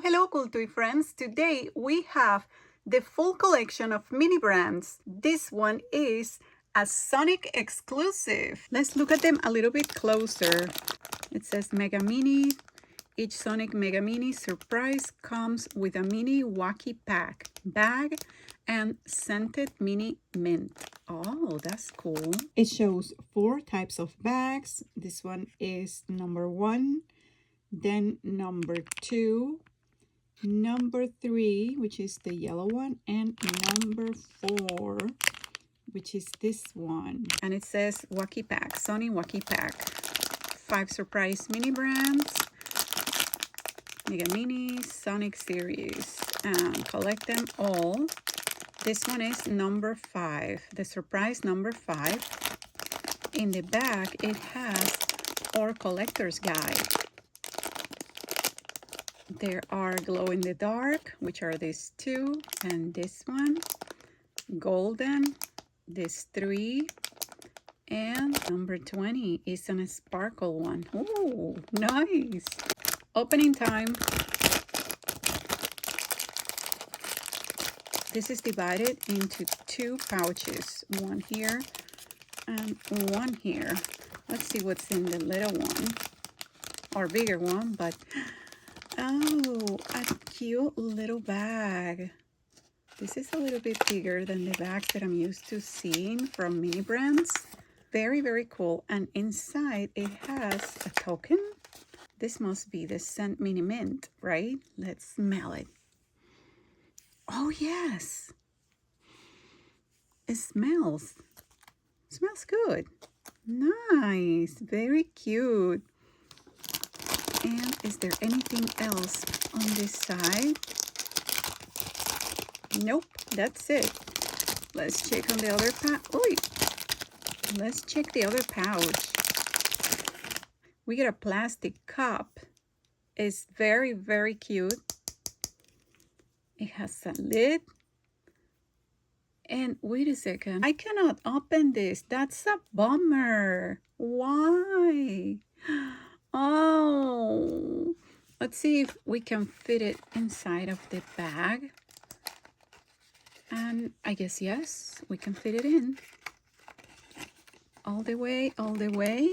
Hello, CoolToy friends. Today we have the full collection of mini brands. This one is a Sonic exclusive. Let's look at them a little bit closer. It says Mega Mini. Each Sonic Mega Mini surprise comes with a mini wacky pack, bag, and scented mini mint. Oh, that's cool. It shows 4 types of bags. This one is number 1. Then number 2, number 3, which is the yellow one, and number 4, which is this one. And it says Wacky Pack, Sony Wacky Pack. 5 surprise mini brands, Mega Mini, Sonic series, and collect them all. This one is number 5, the surprise number 5. In the back, it has our collector's guide. There are glow in the dark, which are these 2, and this one, golden, this 3, and number 20 is a sparkle one. Oh, nice. Opening time. This is divided into 2 pouches, one here and one here. Let's see what's in the little one, or bigger one, but oh, a cute little bag. This is a little bit bigger than the bags that I'm used to seeing from mini brands. Very, very cool. And inside it has a token. This must be the scent mini mint, right? Let's smell it. Oh, yes. It smells good. Nice. Very cute. And is there anything else on this side? Nope, that's it. Let's check on the other Let's check the other pouch. We get a plastic cup. It's very, very cute. It has a lid. And wait a second, I cannot open this. That's a bummer. Why? Oh, let's see if we can fit it inside of the bag. And I guess yes, we can fit it in. All the way, all the way.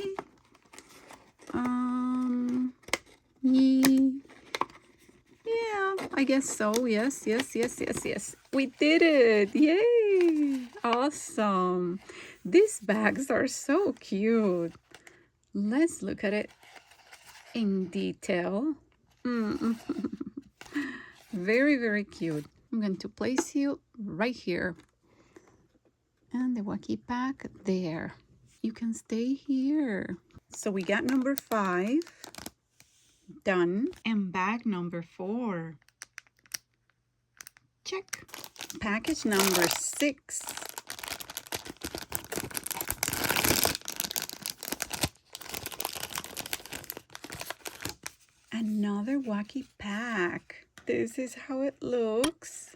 Yeah, I guess so. Yes. We did it. Yay. Awesome. These bags are so cute. Let's look at it in detail. Very, very cute. I'm going to place you right here. And the wacky pack there. You can stay here. So we got number 5 done. And bag number 4. Check. Package number 6. Another wacky pack. This is how it looks.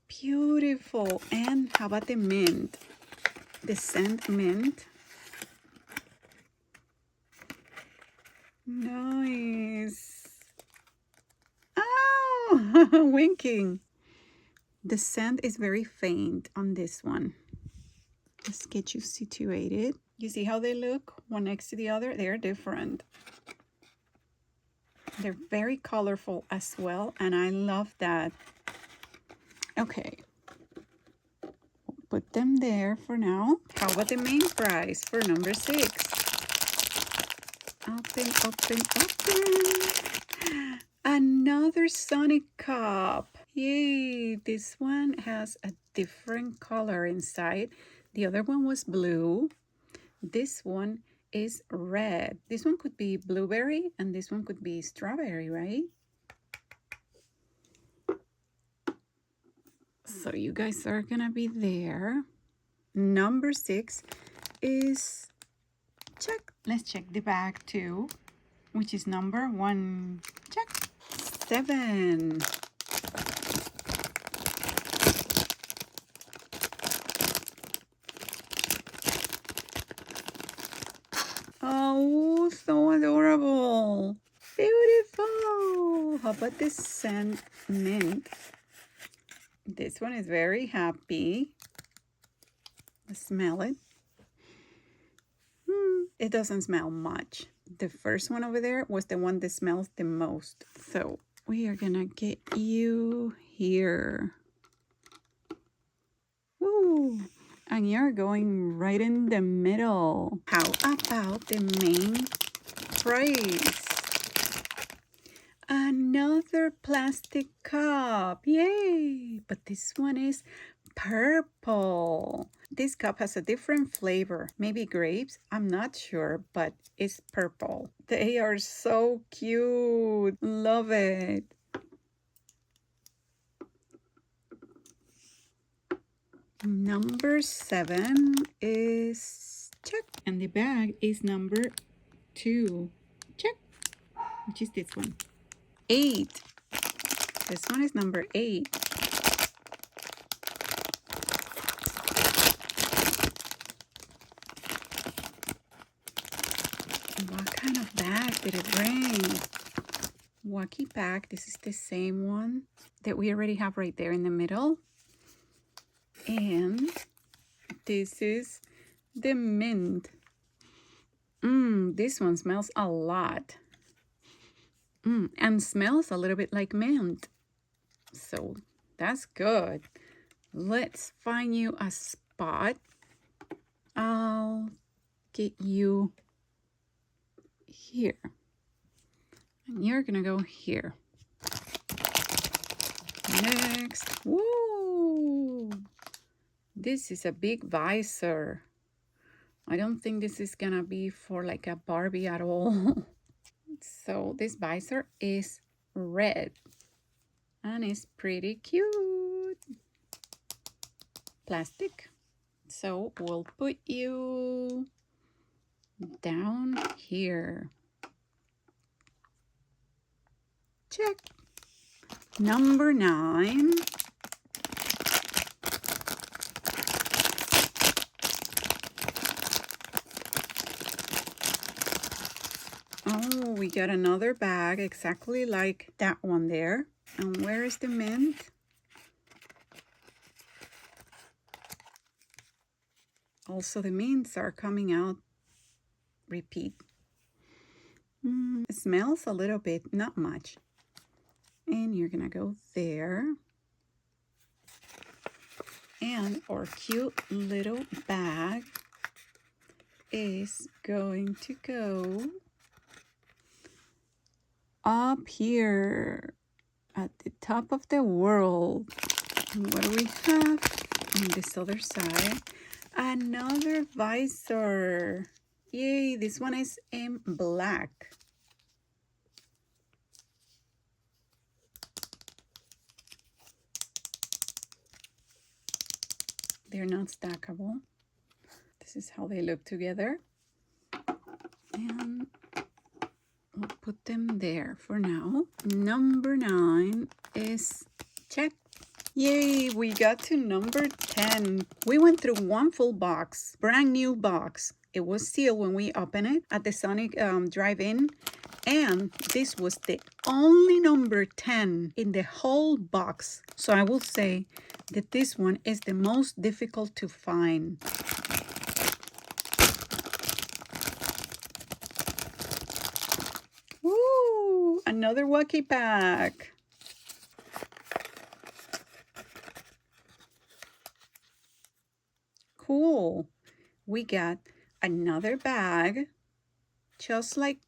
Beautiful. And how about the mint? The scent mint. Nice. Oh, winking. The scent is very faint on this one. Let's get you situated. You see how they look one next to the other? They're different. They're very colorful as well, and I love that. Okay. Put them there for now. How about the main prize for number 6? Open. Another Sonic cup. Yay! This one has a different color inside. The other one was blue. This one is red. This one could be blueberry and this one could be strawberry, right? So you guys are gonna be there. Number 6 is check. Let's check the bag too, which is number 1. Check. 7. Oh, so adorable. adorable. Beautiful. How about this scent mint? This one is very happy. Let's smell it. It doesn't smell much. The first one over there was the one that smells the most. So we are gonna get you here. Woo! And you're going right in the middle. How about the main prize? Another plastic cup. Yay! But this one is purple. This cup has a different flavor. Maybe grapes? I'm not sure, but it's purple. They are so cute. Love it. Number 7 is check. And the bag is number 2. Check. Which is this one? 8. This one is number 8. What kind of bag did it bring? Wacky bag. This is the same one that we already have right there in the middle. And this is the mint. This one smells a lot. And smells a little bit like mint. So that's good. Let's find you a spot. I'll get you here. And you're gonna go here. Next. Whoa! This is a big visor. I don't think this is gonna be for like a Barbie at all. So this visor is red. And it's pretty cute. Plastic. So we'll put you down here. Check. Number 9. Oh, we got another bag exactly like that one there. And where is the mint? Also, the mints are coming out. Repeat. It smells a little bit, not much. And you're gonna go there. And our cute little bag is going to go up here at the top of the world. And what do we have on this other side? Another visor. Yay, this one is in black. They're not stackable. This is how they look together. And we'll put them there for now. Number 9 is check. Yay, we got to number 10. We went through one full box, brand new box. It was sealed when we opened it at the Sonic Drive-In. And this was the only number 10 in the whole box. So I will say that this one is the most difficult to find. Woo! Another Wacky pack. Cool. We got another bag, just like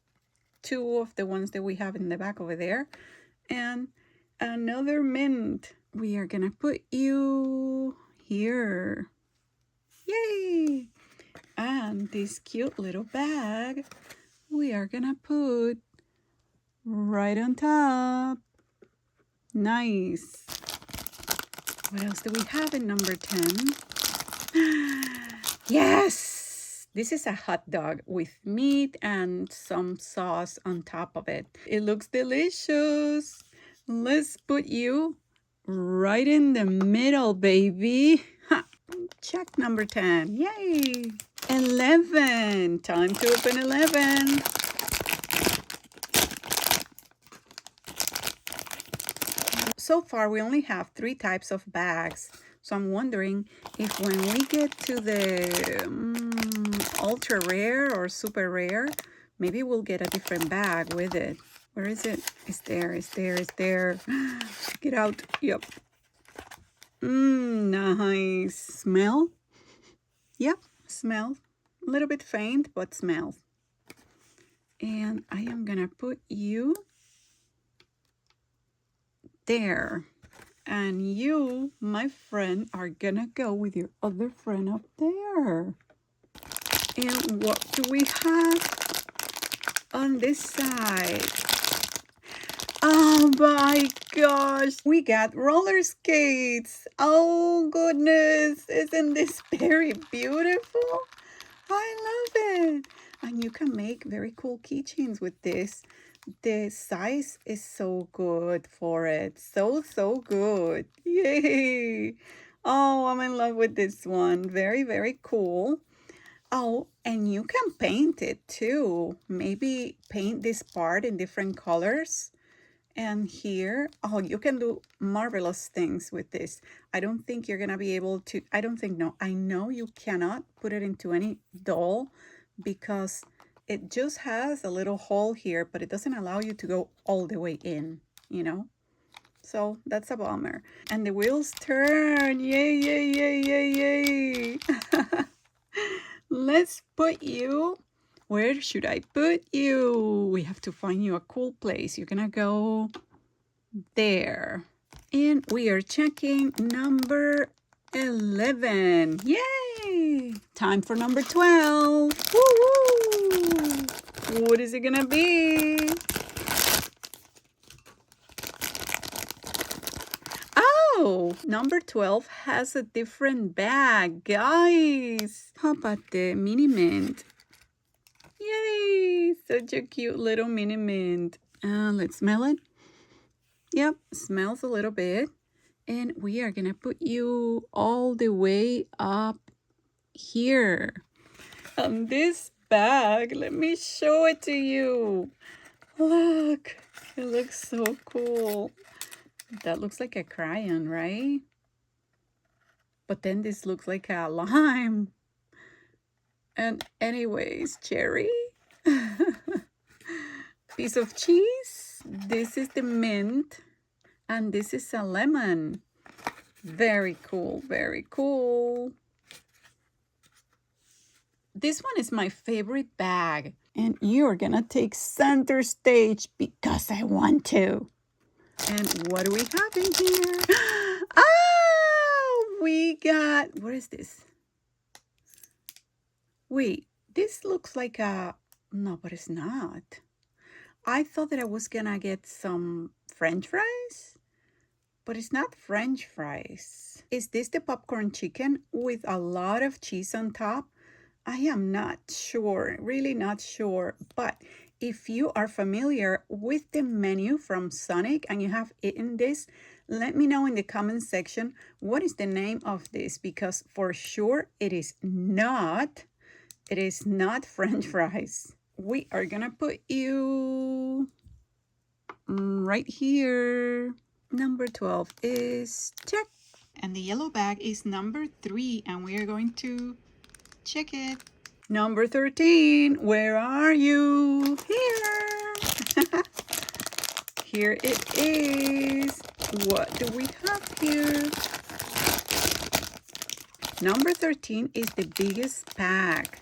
2 of the ones that we have in the back over there, and another mint. We are gonna put you here. Yay! And this cute little bag we are gonna put right on top. Nice. What else do we have in number 10? Yes! This is a hot dog with meat and some sauce on top of it. It looks delicious. Let's put you right in the middle, baby. Ha. Check number 10. Yay! 11. Time to open 11. so far we only have 3 types of bags. So I'm wondering if when we get to the ultra rare or super rare, maybe we'll get a different bag with it. Where is it? It's there, it's there, it's there. Get out. Yep. Nice. Smell? Yep, smells. A little bit faint, but smells. And I am gonna put you there. And you, my friend, are gonna go with your other friend up there. And what do we have on this side? Oh my gosh, we got roller skates. Oh goodness, isn't this very beautiful? I love it. And you can make very cool keychains with this. The size is so good for it. So good. Yay. Oh, I'm in love with this one. Very, very cool. Oh, and you can paint it too. Maybe paint this part in different colors. And here, oh, you can do marvelous things with this. I don't think you're going to be able to, I don't think, no, I know you cannot put it into any doll because it just has a little hole here, but it doesn't allow you to go all the way in, you know? So that's a bummer. And the wheels turn. Yay, yay, yay, yay, yay. Let's put you. Where should I put you? We have to find you a cool place. You're gonna go there. And we are checking number 11. Yay! Time for number 12. Woo-woo! What is it gonna be? Oh, number 12 has a different bag, guys. How about the mini mint? Yay! Such a cute little mini mint. Let's smell it. Yep, smells a little bit. And we are gonna put you all the way up here. This bag, let me show it to you. Look, it looks so cool. That looks like a crayon, right? But then this looks like a lime. And anyways, cherry. Piece of cheese. This is the mint. And this is a lemon. Very cool, very cool. This one is my favorite bag. And you're gonna take center stage because I want to. And what do we have in here? Oh, we got, what is this? Wait, this looks like a, no, but it's not. I thought that I was gonna get some French fries, but it's not French fries. Is this the popcorn chicken with a lot of cheese on top? I am not sure, really not sure, but if you are familiar with the menu from Sonic and you have eaten this, let me know in the comment section what is the name of this, because for sure it is not French fries. We are gonna put you right here. Number 12 is check. And the yellow bag is number 3, and we are going to check it. Number 13, where are you? Here. Here it is. What do we have here? Number 13 is the biggest bag.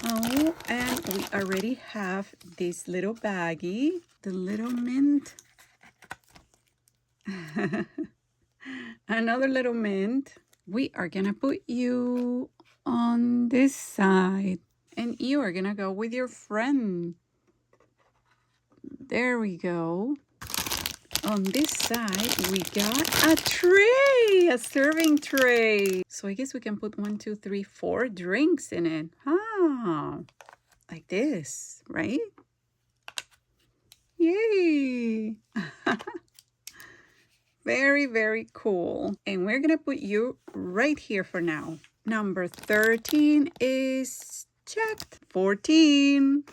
Oh, and we already have this little baggie, the little mint. Another little mint. We are gonna put you on this side, and you are gonna go with your friend. There we go. On this side, we got a tray, a serving tray. So I guess we can put 1, 2, 3, 4 drinks in it. Like this, right? Yay! Very, very cool. And we're gonna put you right here for now. Number 13 is checked. 14.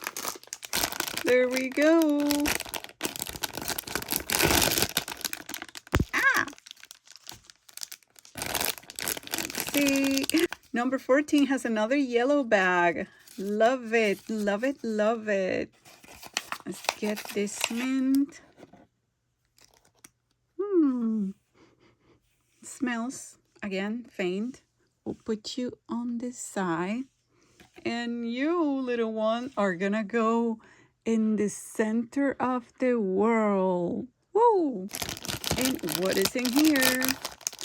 There we go. Number 14 has another yellow bag. Love it, love it, love it. Let's get this mint. Smells, again, faint. We'll put you on this side. And you, little one, are gonna go in the center of the world. Whoa! And what is in here?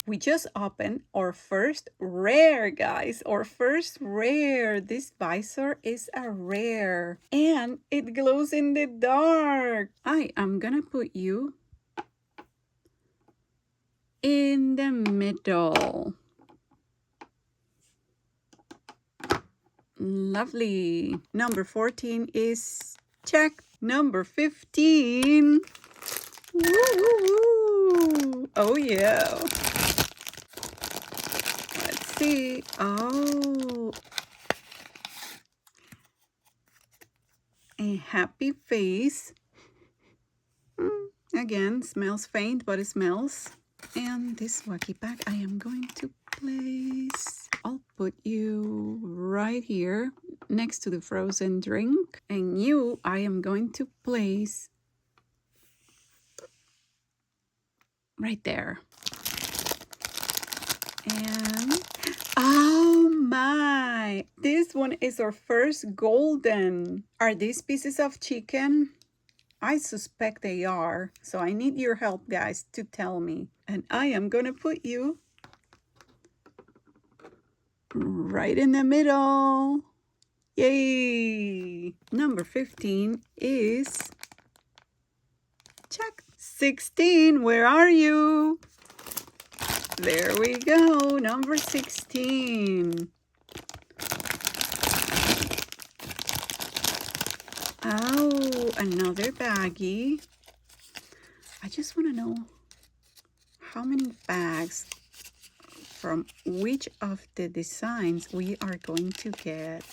We just opened our first rare, guys. Our first rare. This visor is a rare. And it glows in the dark. I am gonna put you in the middle. Lovely. Number 14 is check. Number 15. Woo, woo, woo. Oh, yeah. Let's see. Oh. A happy face. Again, smells faint, but it smells. And this wacky pack I am going to place. I'll put you right here next to the frozen drink. And you, I am going to place right there. And oh my, this one is our first golden. Are these pieces of chicken? I suspect they are. So I need your help, guys, to tell me. And I am gonna put you right in the middle. Yay! Number 15 is check. 16, where are you? There we go, number 16. Oh, another baggie. I just want to know how many bags from which of the designs we are going to get,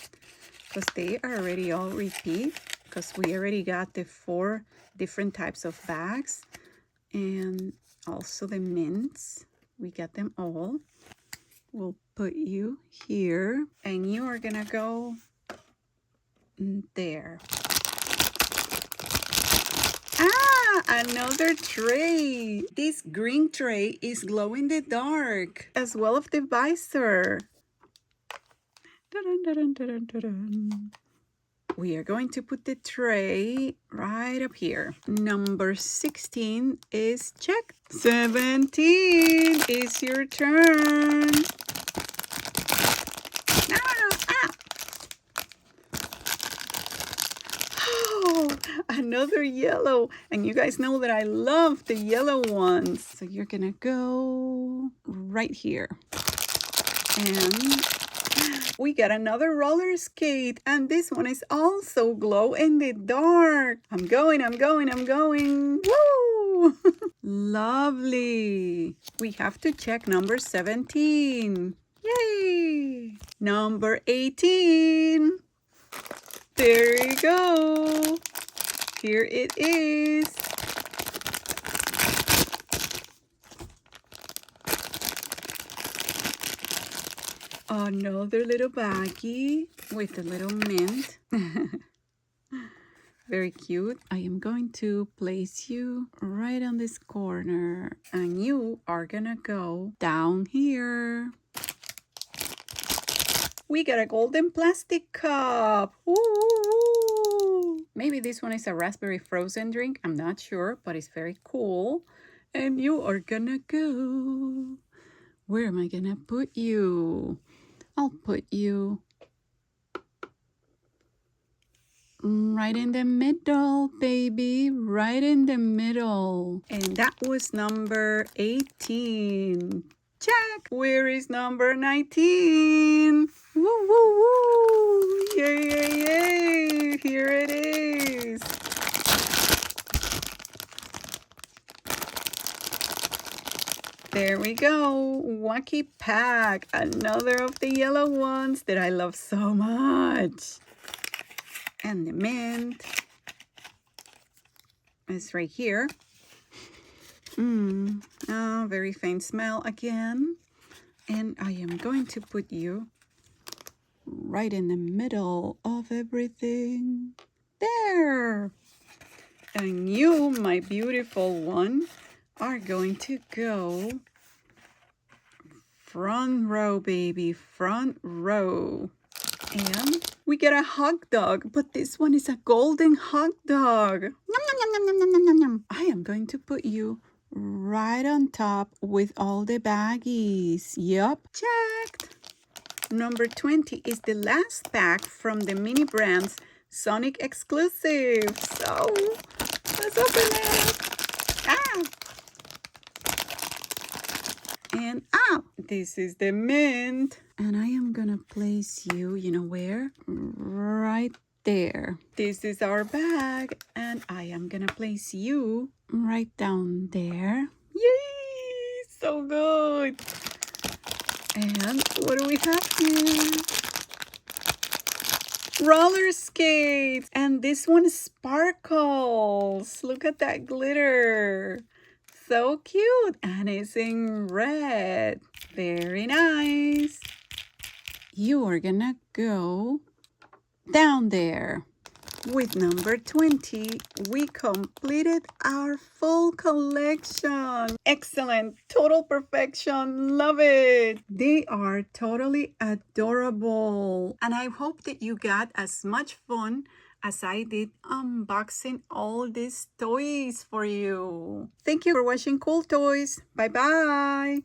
because they are already all repeat, because we already got the 4 different types of bags and also the mints. We got them all. We'll put you here and you are gonna go there. Ah, another tray. This green tray is glow in the dark, as well as the visor. Dun, dun, dun, dun, dun, dun. We are going to put the tray right up here. Number 16 is check. 17 is your turn. No, ah. Oh, another yellow. And you guys know that I love the yellow ones. So you're gonna go right here. And we got another roller skate, and this one is also glow in the dark. I'm going. Woo! Lovely. We have to check number 17. Yay! Number 18. There you go. Here it is. Another little baggie with a little mint. Very cute. I am going to place you right on this corner and you are gonna go down here. We got a golden plastic cup. Ooh. Maybe this one is a raspberry frozen drink. I'm not sure, but it's very cool. And you are gonna go. Where am I gonna put you? I'll put you right in the middle, baby. Right in the middle. And that was number 18. Check. Where is number 19? Woo, woo, woo. Yay, yay, yay. Here it is. There we go, Wacky pack, another of the yellow ones that I love so much. And the mint is right here. Oh, very faint smell again. And I am going to put you right in the middle of everything. There! And you, my beautiful one, are going to go front row, baby, front row. And we get a hot dog, but this one is a golden hot dog. Nom, nom, nom, nom, nom, nom, nom, nom. I am going to put you right on top with all the baggies. Yup, checked. Number 20 is the last pack from the mini brands Sonic exclusive. So, let's open it. Ah! And out. This is the mint. And I am gonna place you, you know where? Right there. This is our bag. And I am gonna place you right down there. Yay! So good. And what do we have here? Roller skates. And this one sparkles. Look at that glitter. So cute. And it's in red. Very nice. You are gonna go down there. With number 20, we completed our full collection. Excellent. Total perfection. Love it. They are totally adorable. And I hope that you got as much fun as I did unboxing all these toys for you. Thank you for watching Cool Toys. Bye-bye.